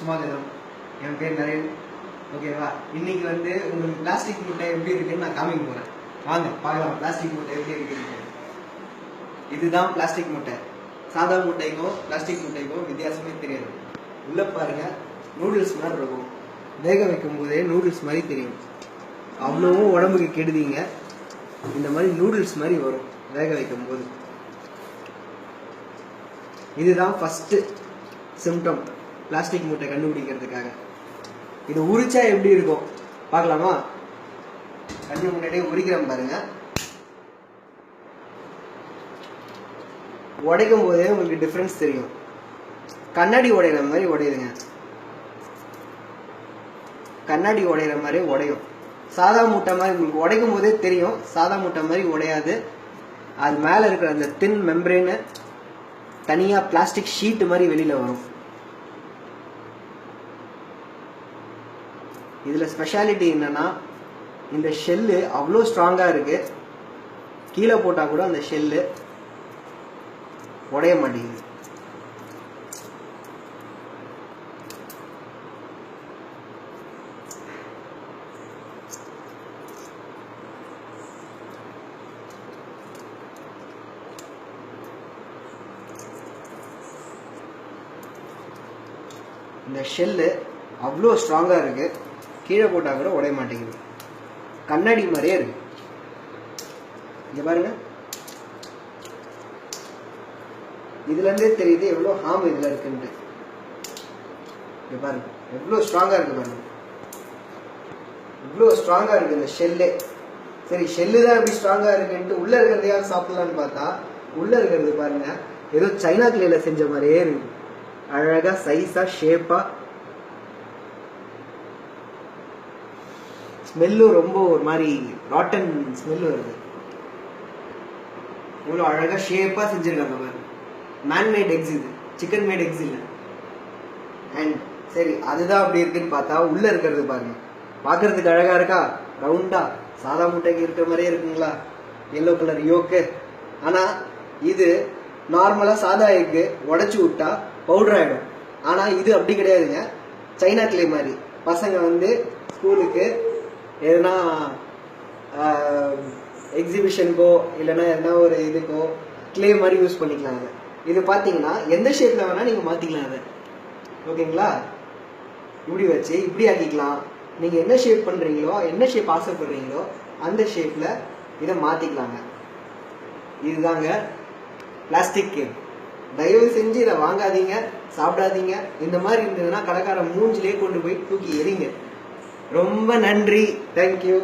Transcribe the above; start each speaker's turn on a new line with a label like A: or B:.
A: சுமாதனம். என் பேர் நரேன். ஓகேவா? இன்னைக்கு வந்து உங்களுக்கு பிளாஸ்டிக் மூட்டை எப்படி இருக்குன்னு நான் காமிக்க போறேன். வாங்க பார்க்கலாம் பிளாஸ்டிக் மூட்டை எப்படி இருக்குன்னு. இதுதான் பிளாஸ்டிக் மூட்டை. சாதா மூட்டைக்கும் பிளாஸ்டிக் மூட்டைக்கும் வித்தியாசமே தெரியாது. உள்ள பாருங்க, நூடுல்ஸ் மாதிரி இருக்கும். வேக வைக்கும் போதே நூடுல்ஸ் மாதிரி தெரியும். அவ்வளவும் உடம்புக்கு கெடுதிங்க. இந்த மாதிரி நூடுல்ஸ் மாதிரி வரும் வேக வைக்கும் போது. இதுதான் ஃபர்ஸ்ட் சிம்டம் பிளாஸ்டிக் மூட்டை கண்டுபிடிக்கிறதுக்காக. இது உரிச்சா எப்படி இருக்கும் பார்க்கலாமா? கண்ணு முன்னாடியே உரிக்கிறோம் பாருங்க. உடைக்கும் போதே உங்களுக்கு டிஃபரன்ஸ் தெரியும். கண்ணாடி உடையிற மாதிரி உடையுதுங்க. கண்ணாடி உடையிற மாதிரி உடையும். சாதா மூட்டை மாதிரி உங்களுக்கு உடைக்கும் போதே தெரியும். சாதா மூட்டை மாதிரி உடையாது. அது மேல இருக்கிற அந்த தின் மெம்பரேன்னு தனியா பிளாஸ்டிக் ஷீட் மாதிரி வெளியில வரும். இதுல ஸ்பெஷாலிட்டி என்னன்னா, இந்த ஷெல்லு அவ்வளோ ஸ்ட்ராங்கா இருக்கு. கீழே போட்டா கூட அந்த ஷெல்லு உடைய மாட்டேங்குது. இந்த ஷெல்லு அவ்வளோ ஸ்ட்ராங்கா இருக்கு. கீழே போட்டா கூட உடைய மாட்டேங்குது. கண்ணாடி மாதிரியே இருக்கு. இங்க பாருங்க, இதுல இருந்தே தெரியுது எவ்வளவு ஹார்ம் இதுல இருக்குன்ட்டு. இங்க பாருங்க எவ்வளவு ஸ்ட்ராங்கா இருக்கு பாருங்க. இவ்வளவு ஸ்ட்ராங்கா இருக்கு இந்த ஷெல்லே. சரி, ஷெல்லு தான் எப்படி ஸ்ட்ராங்கா இருக்குன்ட்டு உள்ள இருக்கிறதையாவது சாப்பிடலான்னு பார்த்தா, உள்ள இருக்கிறது பாருங்க ஏதோ சைனா கிளேல செஞ்ச மாதிரியே இருக்கு. அழகா சைஸா ஷேப்பா. ஸ்மெல்லும் ரொம்ப ஒரு மாதிரி ராட்டன் ஸ்மெல் வருது. இவ்வளவு அழகா ஷேப்பா செஞ்சிருக்காங்க பாருங்க. மேன்மேட் எக்ஸ், இது சிக்கன் மேட் எக்ஸ் இல்லை. அண்ட் சரி, அதுதான் அப்படி இருக்குன்னு பார்த்தா உள்ள இருக்கிறது பாருங்க. பாக்குறதுக்கு அழகா இருக்கா? ரவுண்டா சாதா முட்டைக்கு இருக்கிற மாதிரியே இருக்குங்களா? Yellow colour yolk. ஆனா இது நார்மலா சாதா எக்கு உடைச்சு விட்டா பவுடர் ஆயிடும். ஆனா இது அப்படி கிடையாதுங்க. சைனா கிளே மாதிரி. பசங்க வந்து ஸ்கூலுக்கு எதுனா எக்ஸிபிஷனுக்கோ இல்லைன்னா எதனா ஒரு இதுக்கோ கிளே மாதிரி யூஸ் பண்ணிக்கலாம். அதை இது பார்த்தீங்கன்னா எந்த ஷேப்ல வேணா நீங்க மாத்திக்கலாம். அதை ஓகேங்களா? இப்படி வச்சு இப்படி ஆக்கிக்கலாம். நீங்க என்ன ஷேப் பண்றீங்களோ, என்ன ஷேப் ஆசைப்படுறீங்களோ அந்த ஷேப்ல இதை மாத்திக்கலாங்க. இதுதாங்க பிளாஸ்டிக் கேக். தயவு செஞ்சு இதை வாங்காதீங்க, சாப்பிடாதீங்க. இந்த மாதிரி இருந்ததுன்னா கடைக்கார மூஞ்சிலே கொண்டு போய் தூக்கி எறிங்க. ரொம்ப நன்றி. தேங்க்யூ.